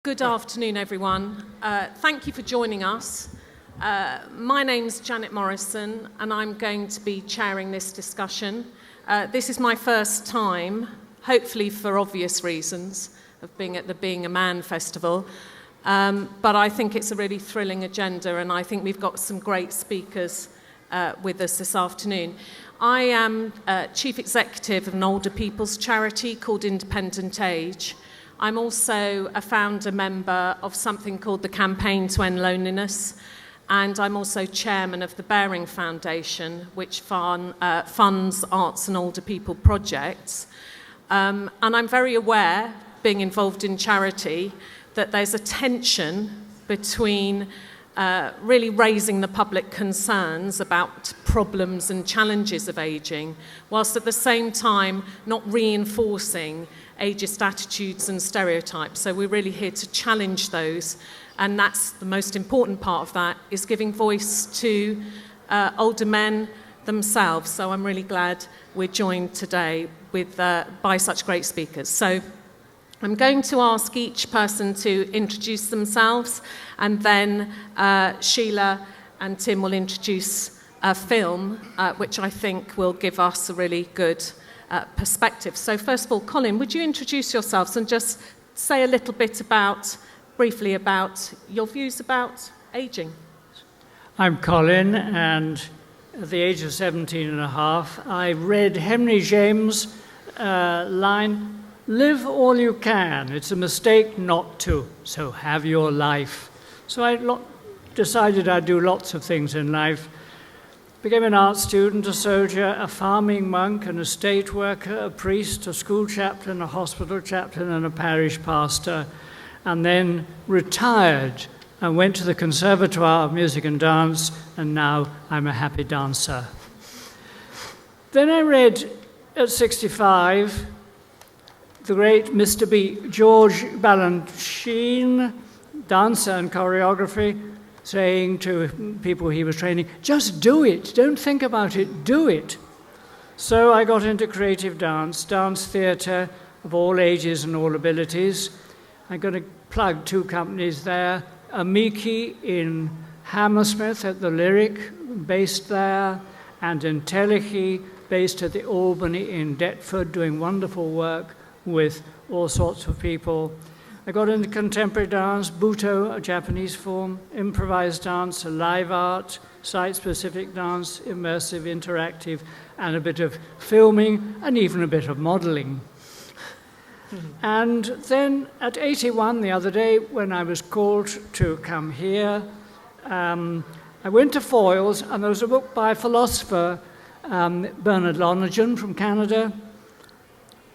Good afternoon, everyone. Thank you for joining us. My name's Janet Morrison, and I'm going to be chairing this discussion. This is my first time, hopefully for obvious reasons, of being at the Being a Man Festival. But I think it's a really thrilling agenda, and I think we've got some great speakers with us this afternoon. I am Chief Executive of an older people's charity called Independent Age. I'm also a founder member of something called the Campaign to End Loneliness, and I'm also chairman of the Ballroom Foundation, which funds arts and older people projects. And I'm very aware, being involved in charity, that there's a tension between really raising the public concerns about problems and challenges of ageing, whilst at the same time not reinforcing ageist attitudes and stereotypes. So we're really here to challenge those, and that's the most important part of that, is giving voice to older men themselves. So I'm really glad we're joined today by such great speakers. So I'm going to ask each person to introduce themselves, and then Sheila and Tim will introduce a film, which I think will give us a really good perspective. So first of all, Colin, would you introduce yourselves and just say a little bit briefly about your views about ageing? I'm Colin, and at the age of 17 and a half, I read Henry James' line, "Live all you can. It's a mistake not to, so have your life." So I decided I'd do lots of things in life. Became an art student, a soldier, a farming monk, an estate worker, a priest, a school chaplain, a hospital chaplain, and a parish pastor, and then retired and went to the Conservatoire of Music and Dance, and now I'm a happy dancer. Then I read, at 65, the great Mr. B. George Balanchine, dancer and choreography, saying to people he was training, just do it, don't think about it, do it. So I got into creative dance theatre of all ages and all abilities. I'm going to plug two companies there, Amiki in Hammersmith at the Lyric, based there, and Intellichi, based at the Albany in Deptford, doing wonderful work with all sorts of people. I got into contemporary dance, Buto, a Japanese form, improvised dance, live art, site-specific dance, immersive, interactive, and a bit of filming, and even a bit of modeling. And then at 81 the other day, when I was called to come here, I went to Foyle's, and there was a book by a philosopher, Bernard Lonergan from Canada,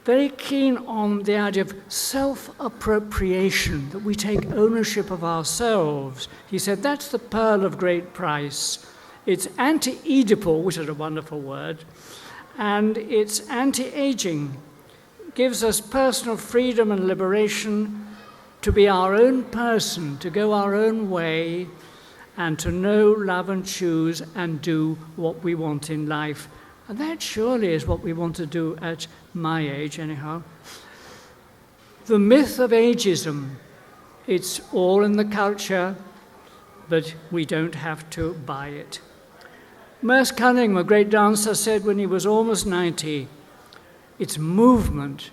very keen on the idea of self-appropriation, that we take ownership of ourselves. He said, that's the pearl of great price. It's anti-Oedipal, which is a wonderful word, and it's anti-aging. Gives us personal freedom and liberation to be our own person, to go our own way, and to know, love, and choose, and do what we want in life. And that surely is what we want to do at my age, anyhow. The myth of ageism, it's all in the culture, but we don't have to buy it. Merce Cunningham, a great dancer, said when he was almost 90, it's movement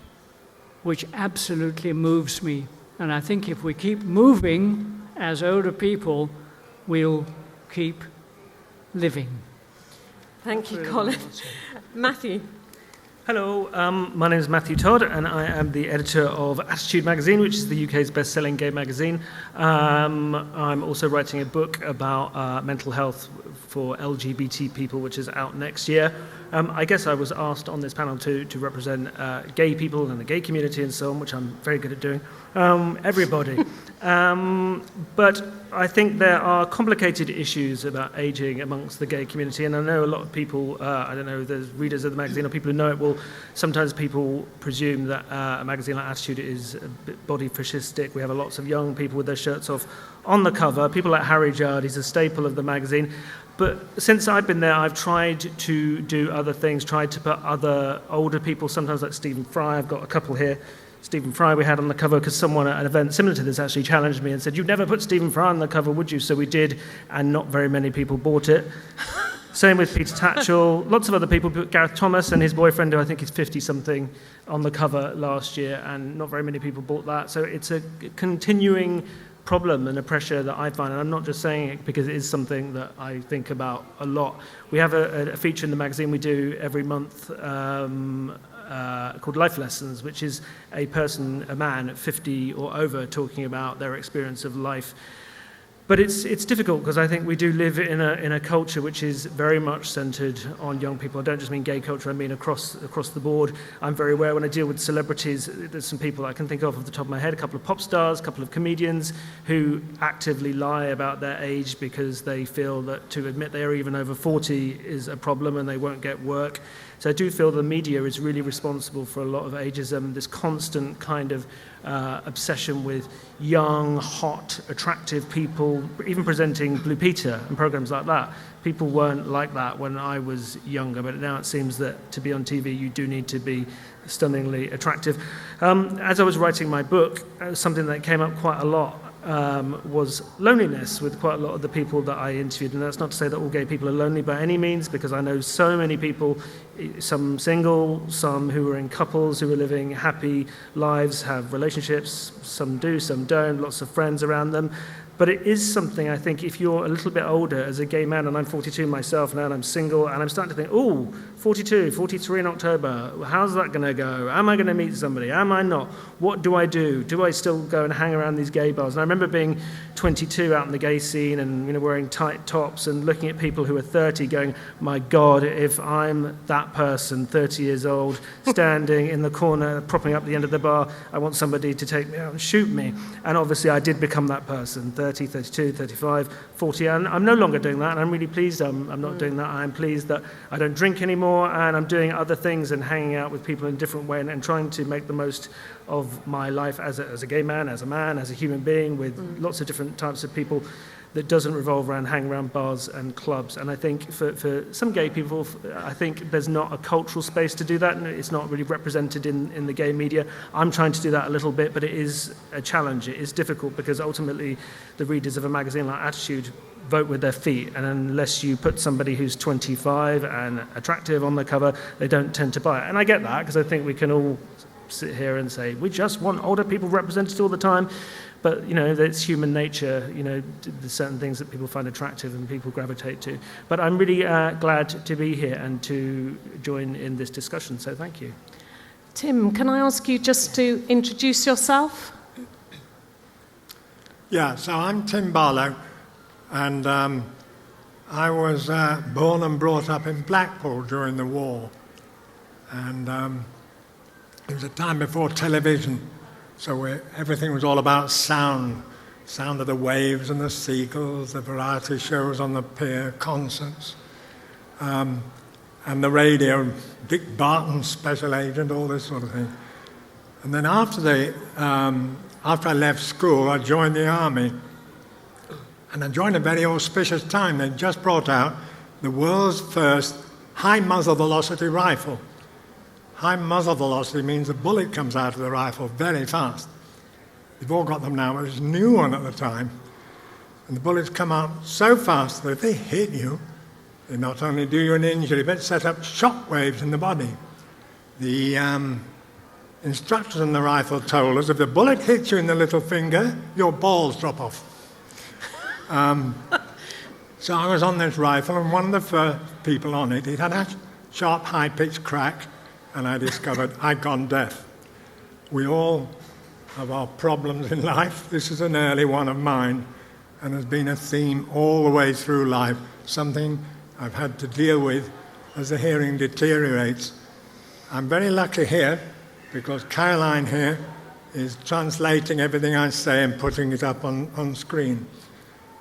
which absolutely moves me. And I think if we keep moving as older people, we'll keep living. Thank you, Colin. Matthew. Hello, my name is Matthew Todd, and I am the editor of Attitude magazine, which is the UK's best-selling gay magazine. I'm also writing a book about mental health for LGBT people, which is out next year. I guess I was asked on this panel to represent gay people and the gay community and so on, which I'm very good at doing. Everybody. But I think there are complicated issues about ageing amongst the gay community, and I know a lot of people, I don't know, there's readers of the magazine or people who know it will, sometimes people presume that a magazine like Attitude is a bit body fascistic. We have lots of young people with their shirts off on the cover, people like Harry Judd, he's a staple of the magazine. But since I've been there, I've tried to do other things, tried to put other older people, sometimes like Stephen Fry, I've got a couple here, Stephen Fry we had on the cover, because someone at an event similar to this actually challenged me and said, "You'd never put Stephen Fry on the cover, would you?" So we did, and not very many people bought it. Same with Peter Tatchell, lots of other people, Gareth Thomas and his boyfriend, who I think is 50-something, on the cover last year, and not very many people bought that. So it's a continuing problem and a pressure that I find, and I'm not just saying it because it is something that I think about a lot. We have a feature in the magazine we do every month called Life Lessons, which is a man at 50 or over talking about their experience of life. But it's difficult because I think we do live in a culture which is very much centred on young people. I don't just mean gay culture, I mean across the board. I'm very aware when I deal with celebrities, there's some people I can think of off the top of my head, a couple of pop stars, a couple of comedians who actively lie about their age because they feel that to admit they are even over 40 is a problem and they won't get work. So I do feel the media is really responsible for a lot of ageism, this constant kind of obsession with young, hot, attractive people, even presenting Blue Peter and programs like that. People weren't like that when I was younger, but now it seems that to be on TV you do need to be stunningly attractive. As I was writing my book, something that came up quite a lot was loneliness with quite a lot of the people that I interviewed. And that's not to say that all gay people are lonely by any means, because I know so many people, some single, some who are in couples, who are living happy lives, have relationships, some do, some don't, lots of friends around them. But it is something, I think, if you're a little bit older as a gay man, and I'm 42 myself now, and I'm single, and I'm starting to think, 42, 43 in October, how's that going to go? Am I going to meet somebody? Am I not? What do I do? Do I still go and hang around these gay bars? And I remember being 22 out in the gay scene and wearing tight tops and looking at people who are 30 going, my God, if I'm that person, 30 years old, standing in the corner, propping up the end of the bar, I want somebody to take me out and shoot me. And obviously I did become that person, 30, 32, 35, 40, and I'm no longer doing that, and I'm really pleased I'm not doing that. I'm pleased that I don't drink anymore, and I'm doing other things and hanging out with people in a different way and trying to make the most of my life as a gay man, as a human being with lots of different types of people that doesn't revolve around hanging around bars and clubs. And I think for some gay people, I think there's not a cultural space to do that, and it's not really represented in the gay media. I'm trying to do that a little bit, but it is a challenge. It is difficult because ultimately the readers of a magazine like Attitude vote with their feet, and unless you put somebody who's 25 and attractive on the cover, they don't tend to buy it. And I get that, because I think we can all sit here and say, we just want older people represented all the time. But, it's human nature, there's certain things that people find attractive and people gravitate to. But I'm really glad to be here and to join in this discussion, so thank you. Tim, can I ask you just to introduce yourself? Yeah, so I'm Tim Barlow, and I was born and brought up in Blackpool during the war. And it was a time before television. So everything was all about sound of the waves and the seagulls, the variety shows on the pier, concerts, and the radio, Dick Barton, Special Agent, all this sort of thing. And then after I left school, I joined the army, and I joined a very auspicious time. They just brought out the world's first high muzzle velocity rifle. High muzzle velocity means the bullet comes out of the rifle very fast. You've all got them now, but it was a new one at the time. And the bullets come out so fast that if they hit you, they not only do you an injury, but set up shock waves in the body. The instructors on the rifle told us if the bullet hits you in the little finger, your balls drop off. So I was on this rifle, and one of the first people on it, it had a sharp, high-pitched crack, and I discovered I'd gone deaf. We all have our problems in life. This is an early one of mine, and has been a theme all the way through life, something I've had to deal with as the hearing deteriorates. I'm very lucky here, because Caroline here is translating everything I say and putting it up on screen,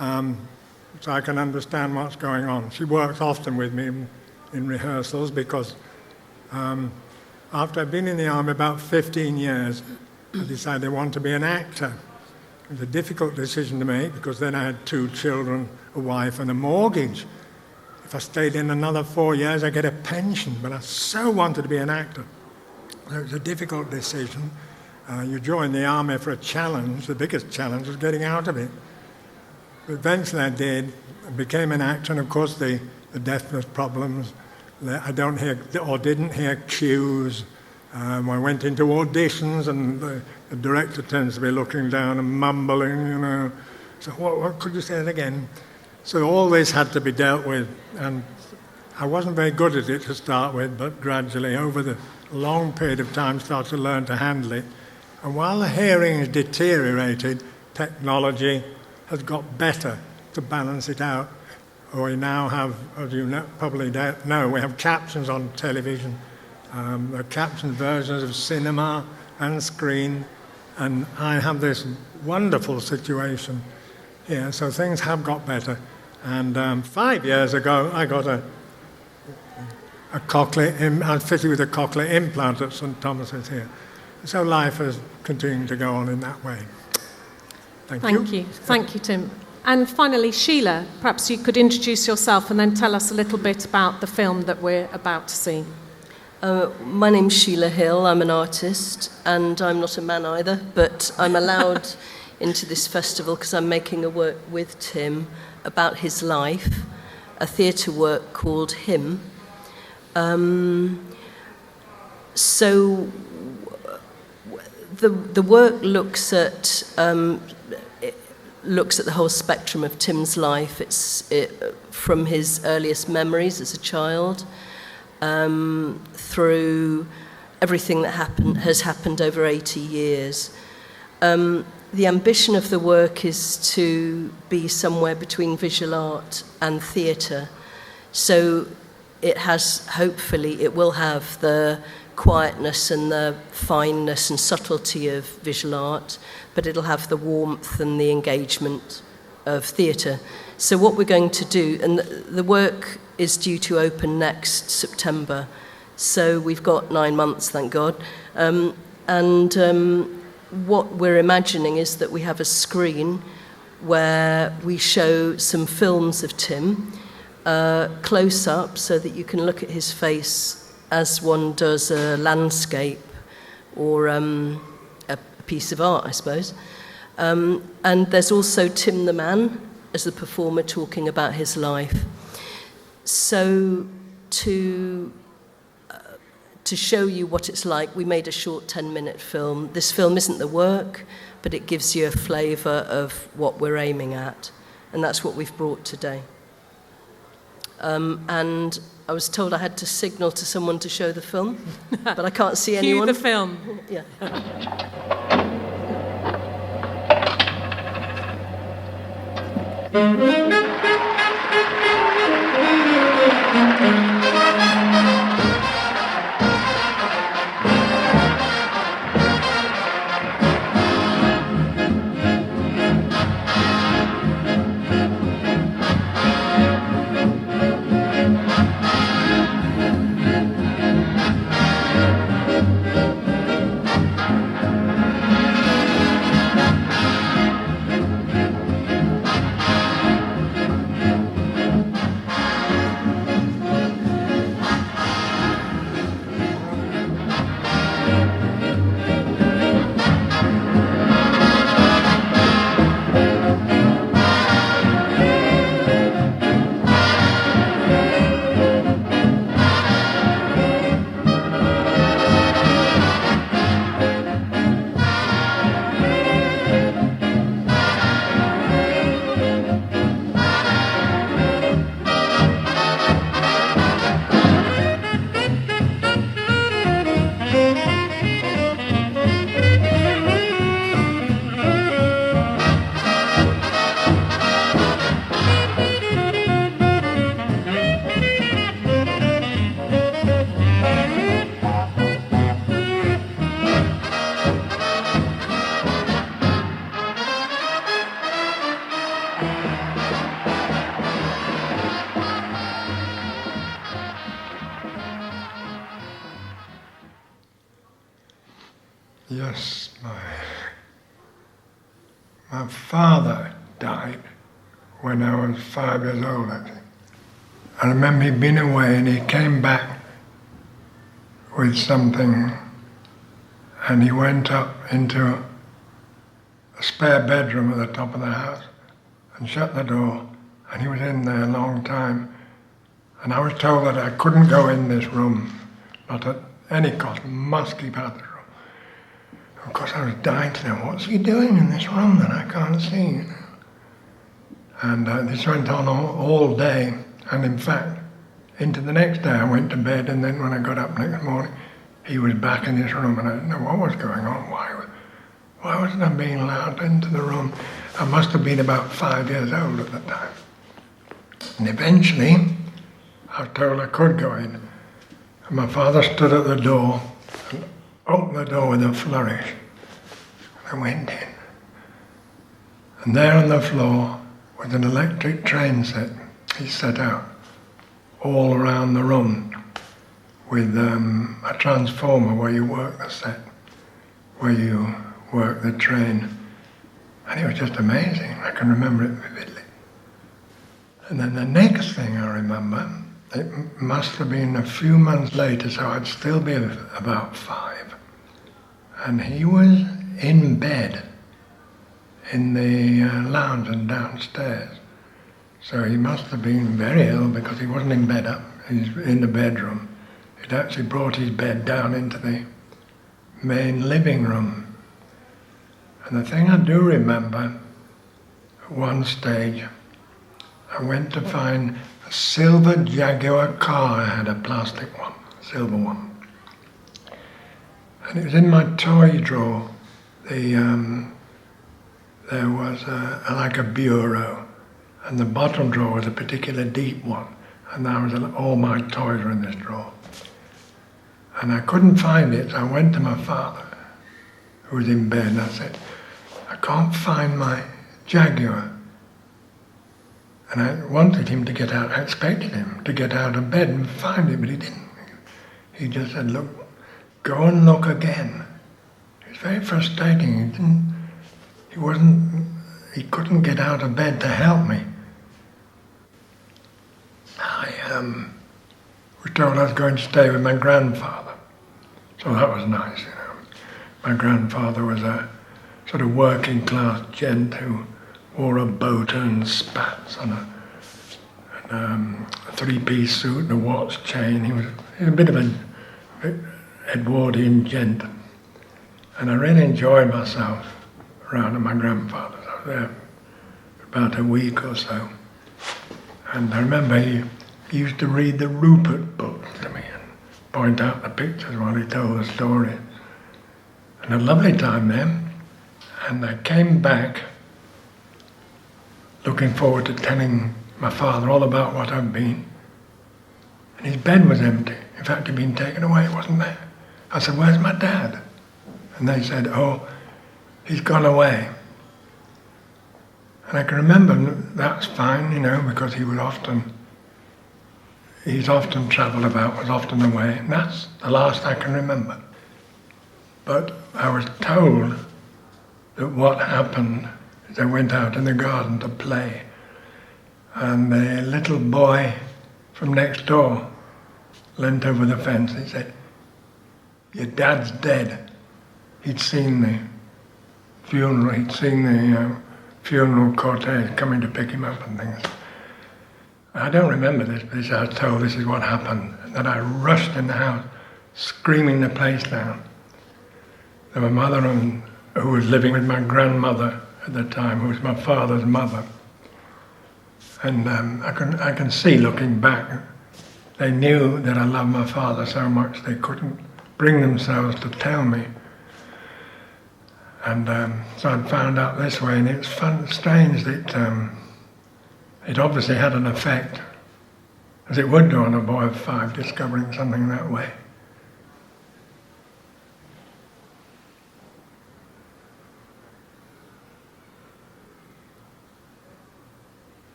so I can understand what's going on. She works often with me in rehearsals, because after I've been in the army about 15 years, I decided I want to be an actor. It was a difficult decision to make, because then I had 2 children, a wife and a mortgage. If I stayed in another 4 years, I'd get a pension, but I so wanted to be an actor. So it was a difficult decision, You join the army for a challenge. The biggest challenge was getting out of it. But eventually I did, and became an actor, and of course the deafness problems. I don't hear or didn't hear cues. I went into auditions, and the director tends to be looking down and mumbling, you know. So what could you say it again? So all this had to be dealt with, and I wasn't very good at it to start with, but gradually over the long period of time started to learn to handle it. And while the hearing has deteriorated, technology has got better to balance it out. We now have, as you probably don't know, we have captions on television. There are captioned versions of cinema and screen, and I have this wonderful situation here. So things have got better. And 5 years ago, I got a cochlear, I was fitted with a cochlear implant at St Thomas's here. So life is continuing to go on in that way. Thank you. Thank you, Tim. And finally, Sheila, perhaps you could introduce yourself and then tell us a little bit about the film that we're about to see. My name's Sheila Hill. I'm an artist, and I'm not a man either, but I'm allowed into this festival because I'm making a work with Tim about his life, a theatre work called Him. So the work looks at the whole spectrum of Tim's life. From his earliest memories as a child, through everything that has happened over 80 years. The ambition of the work is to be somewhere between visual art and theatre. So hopefully it will have the quietness and the fineness and subtlety of visual art, but it'll have the warmth and the engagement of theatre. So what we're going to do, and the work is due to open next September, so we've got 9 months, thank God. What we're imagining is that we have a screen where we show some films of Tim, close up, so that you can look at his face as one does a landscape or a piece of art, I suppose. And there's also Tim the man as the performer talking about his life. So to show you what it's like, we made a short 10-minute film. This film isn't the work, but it gives you a flavour of what we're aiming at. And that's what we've brought today. And I was told I had to signal to someone to show the film, but I can't see anyone. Cue the film. Yeah. Yes, my father died when I was 5 years old, I think. I remember he'd been away and he came back with something, and he went up into a spare bedroom at the top of the house and shut the door, and he was in there a long time. And I was told that I couldn't go in this room, not at any cost, must keep out of the room. Of course, I was dying to know, what's he doing in this room that I can't see? You know? And this went on all day, and in fact, into the next day I went to bed, and then when I got up next morning, he was back in his room, and I didn't know what was going on. Why wasn't I being allowed into the room? I must have been about 5 years old at the time. And eventually, I was told I could go in. And my father stood at the door and opened the door with a flourish. And I went in. And there on the floor was an electric train set. He set out all around the room with a transformer where you work the set, where you work the train. And it was just amazing. I can remember it vividly. And then the next thing I remember, it must have been a few months later, so I'd still be about 5. And he was in bed in the lounge and downstairs. So he must have been very ill because he wasn't in bed up. He's in the bedroom. He'd actually brought his bed down into the main living room. And the thing I do remember, at one stage, I went to find a silver Jaguar car. I had a plastic one, a silver one. And it was in my toy drawer. There was like a bureau, and the bottom drawer was a particular deep one. And that was all my toys were in this drawer. And I couldn't find it, so I went to my father, who was in bed, and I said, I can't find my Jaguar. And I wanted him to get out, I expected him to get out of bed and find it, but he didn't. He just said, look, go and look again. It was very frustrating. He couldn't get out of bed to help me. I was told I was going to stay with my grandfather. So that was nice, you know. My grandfather was a sort of working class gent who wore a boater and spats and a three-piece suit and a watch chain. He was a bit of an Edwardian gent. And I really enjoyed myself around at my grandfather's. I was there for about a week or so. And I remember he used to read the Rupert books to me and point out the pictures while he told the story. And a lovely time then. And I came back looking forward to telling my father all about what I'd been. And his bed was empty. In fact, he'd been taken away, it wasn't there. I said, where's my dad? And they said, oh, he's gone away. And I can remember that's fine, you know, because he's often travelled about, was often away. And that's the last I can remember. But I was told that what happened is I went out in the garden to play, and the little boy from next door leant over the fence and he said, your dad's dead. He'd seen the funeral, funeral cortege coming to pick him up and things. I don't remember this, but I was told this is what happened, and that I rushed in the house, screaming the place down. There were mother who was living with my grandmother at the time, who was my father's mother. And I can see, looking back, they knew that I loved my father so much they couldn't bring themselves to tell me. And so I'd found out this way, and it's strange that it obviously had an effect, as it would do on a boy of 5, discovering something that way.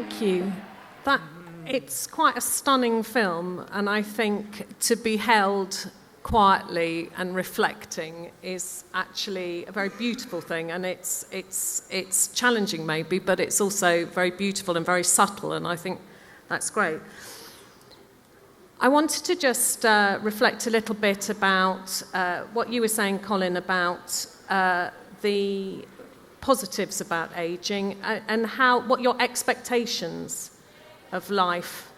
Thank you. It's quite a stunning film, and I think to be held quietly and reflecting is actually a very beautiful thing, and it's challenging maybe, but it's also very beautiful and very subtle, and I think that's great. I wanted to just reflect a little bit about what you were saying, Colin, about the positives about aging and what your expectations of life,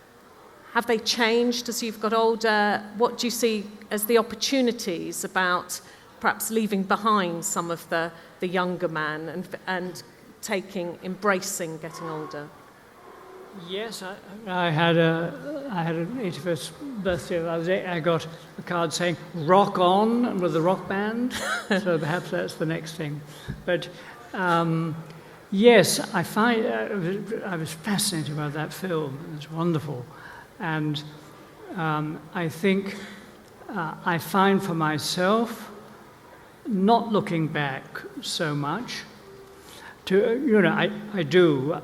have they changed as you've got older? What do you see as the opportunities about perhaps leaving behind some of the younger man and embracing getting older? Yes, I had an 81st birthday the other day. I got a card saying "Rock On" with the rock band, so perhaps that's the next thing. But yes, I find I was fascinated about that film. It's wonderful, and I think I find for myself not looking back so much. I do.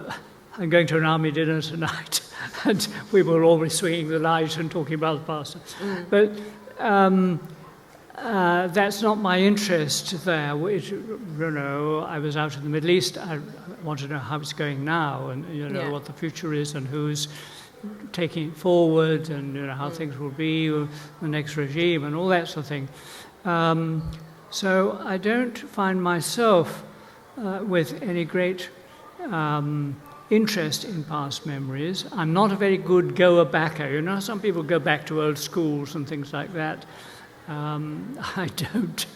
I'm going to an army dinner tonight, and we were always swinging the light and talking about the past. But that's not my interest there. I was out in the Middle East. I want to know how it's going now, and what the future is, and who's taking it forward, and how things will be with the next regime, and all that sort of thing. So I don't find myself with any great interest in past memories. I'm not a very good goer-backer. Some people go back to old schools and things like that. I don't.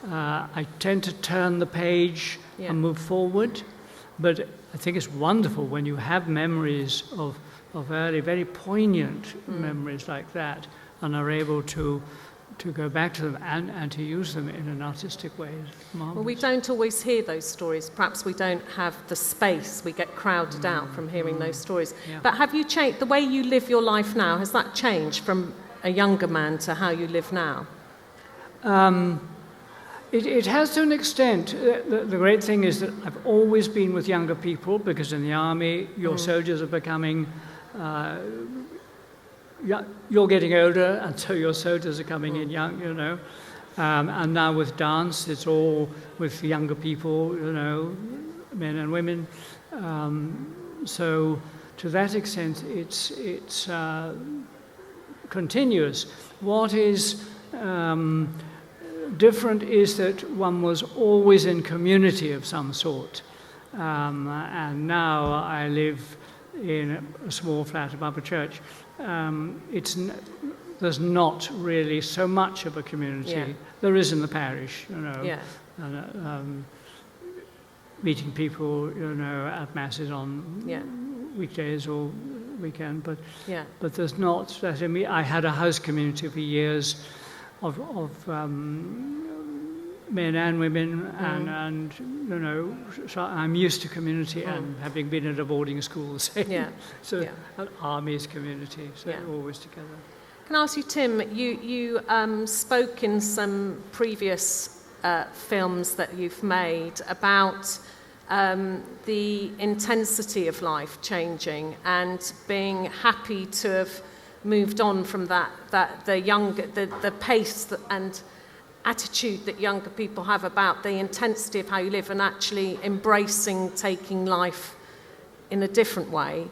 I tend to turn the page and move forward. But I think it's wonderful when you have memories of early, very poignant memories like that, and are able to go back to them and to use them in an artistic way. Well, we don't always hear those stories. Perhaps we don't have the space. We get crowded out from hearing those stories. Yeah. But have you changed, the way you live your life now, has that changed from a younger man to how you live now? It has to an extent. The great thing is that I've always been with younger people, because in the army, your soldiers are becoming... you're getting older, and so your soldiers are coming in young, And now with dance, it's all with younger people, men and women. So to that extent, it's continuous. What is different is that one was always in community of some sort. And now I live in a small flat above a church. There's not really so much of a community. Yeah. There is in the parish, and, meeting people, at masses on weekdays or weekend, but there's not that. I had a house community for years of men and women, and so I'm used to community, and having been at a boarding school, an army's community, so always together. Can I ask you, Tim, you spoke in some previous films that you've made about the intensity of life changing and being happy to have moved on from the pace and attitude that younger people have about the intensity of how you live, and actually embracing taking life in a different way.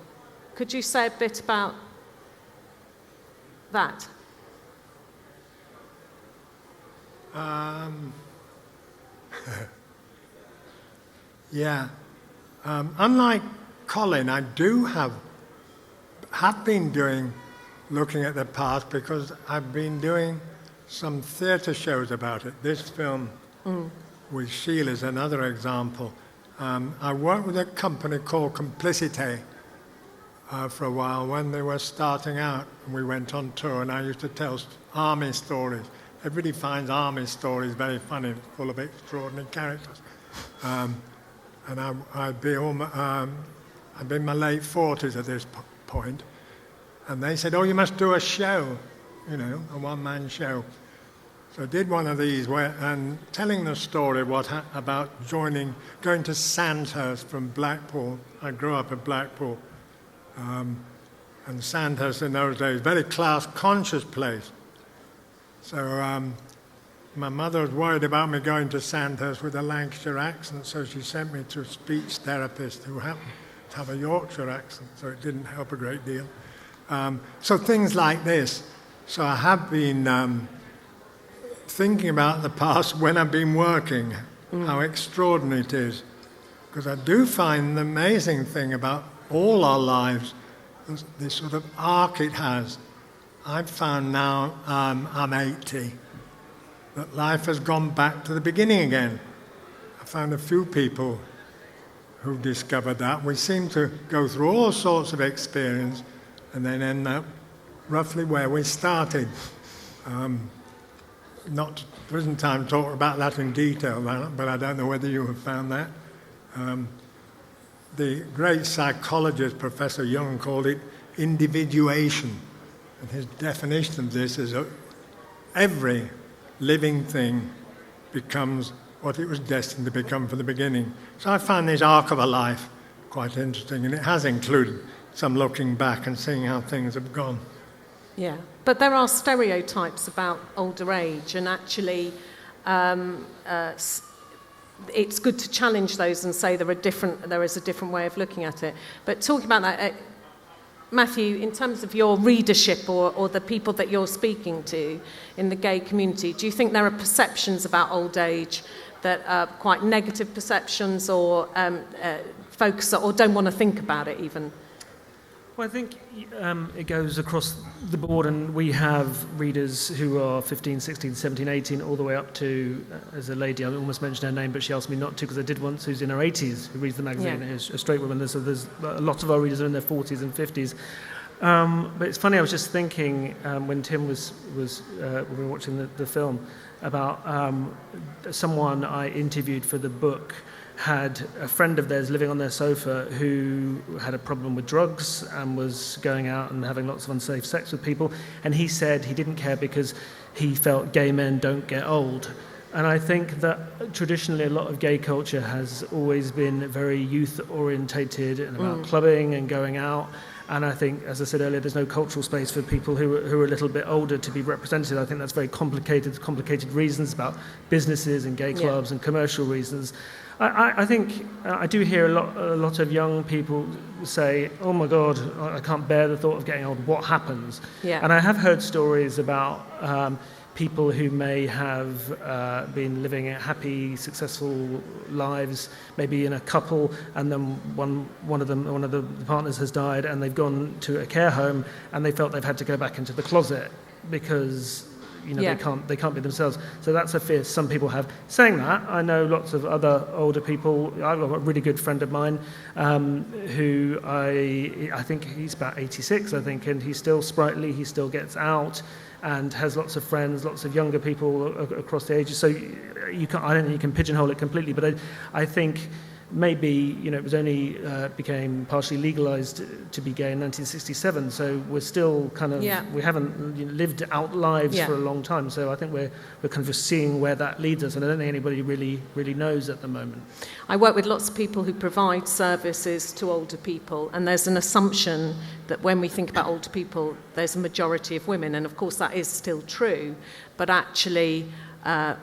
Could you say a bit about that? Unlike Colin, I do have been looking at the past, because I've been doing some theatre shows about it. This film with Sheila is another example. I worked with a company called Complicité for a while when they were starting out, and we went on tour, and I used to tell army stories. Everybody finds army stories very funny, full of extraordinary characters. And I'd be in my late 40s at this point, and they said, "Oh, you must do a show, a one-man show." So I did one of these, and telling the story about going to Sandhurst from Blackpool. I grew up in Blackpool, And Sandhurst in those days, very class-conscious place. So my mother was worried about me going to Sandhurst with a Lancashire accent, so she sent me to a speech therapist who happened to have a Yorkshire accent, so it didn't help a great deal. So things like this. So I have been thinking about the past when I've been working, how extraordinary it is. Because I do find the amazing thing about all our lives, this sort of arc it has. I've found now, I'm 80, that life has gone back to the beginning again. I found a few people who discovered that. We seem to go through all sorts of experience and then end up roughly where we started. There isn't time to talk about that in detail, but I don't know whether you have found that. The great psychologist, Professor Young, called it individuation. And his definition of this is that every living thing becomes what it was destined to become from the beginning. So I find this arc of a life quite interesting, and it has included some looking back and seeing how things have gone. Yeah, but there are stereotypes about older age, and actually it's good to challenge those and say there is a different way of looking at it. But talking about that, Matthew, in terms of your readership or the people that you're speaking to in the gay community, do you think there are perceptions about old age that are quite negative perceptions, or focus or don't want to think about it even? Well, I think it goes across the board, and we have readers who are 15, 16, 17, 18, all the way up to, as a lady, I almost mentioned her name, but she asked me not to because I did once, who's in her 80s, who reads the magazine, who's a straight woman. So there's a lot of our readers are in their 40s and 50s. But it's funny, I was just thinking when Tim was when we were watching the film, about someone I interviewed for the book had a friend of theirs living on their sofa who had a problem with drugs and was going out and having lots of unsafe sex with people. And he said he didn't care because he felt gay men don't get old. And I think that traditionally a lot of gay culture has always been very youth-orientated and about clubbing and going out. And I think, as I said earlier, there's no cultural space for people who are a little bit older to be represented. I think that's very complicated reasons about businesses and gay clubs and commercial reasons. I think I do hear a lot of young people say, "Oh my God, I can't bear the thought of getting old. What happens?" Yeah. And I have heard stories about people who may have been living happy, successful lives, maybe in a couple, and then one of the partners has died, and they've gone to a care home, and they felt they've had to go back into the closet because they can't be themselves. So that's a fear some people have. Saying that, I know lots of other older people. I've got a really good friend of mine who I think he's about 86, I think, and he's still sprightly. He still gets out and has lots of friends, lots of younger people across the ages. So I don't think you can pigeonhole it completely, but I think maybe it was only became partially legalized to be gay in 1967. So we're still kind of we haven't lived out lives for a long time. So I think we're kind of just seeing where that leads us, and I don't think anybody really knows at the moment. I work with lots of people who provide services to older people, and there's an assumption that when we think about older people, there's a majority of women, and of course that is still true, but actually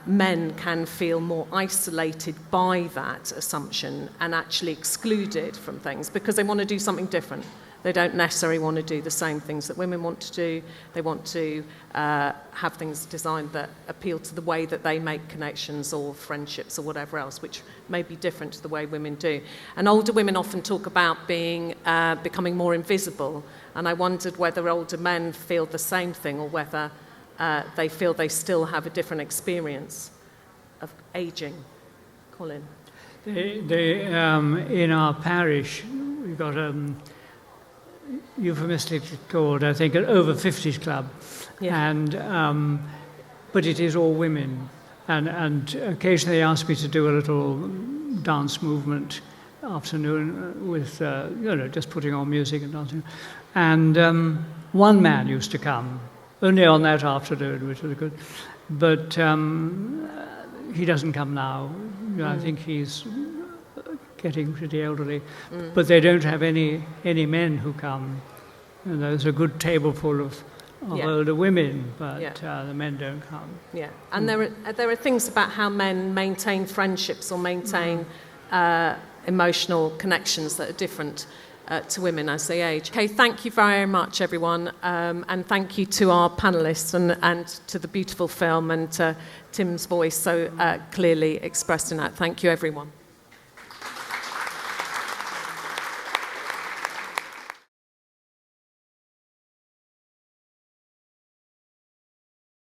men can feel more isolated by that assumption and actually excluded from things because they want to do something different. They don't necessarily want to do the same things that women want to do. They want to have things designed that appeal to the way that they make connections or friendships or whatever else, which may be different to the way women do. And older women often talk about becoming more invisible. And I wondered whether older men feel the same thing or whether they feel they still have a different experience of ageing. Colin? In our parish, we've got euphemistically called, I think, an over 50s club, and but it is all women, and occasionally they ask me to do a little dance movement afternoon with just putting on music and dancing, and one man used to come only on that afternoon, which was good, but he doesn't come now. I think he's getting pretty elderly. But they don't have any men who come. And there's a good table full of older women, but the men don't come. Yeah, and there are things about how men maintain friendships or maintain emotional connections that are different to women as they age. Okay, thank you very much, everyone, and thank you to our panellists and to the beautiful film and to Tim's voice so clearly expressed in that. Thank you, everyone.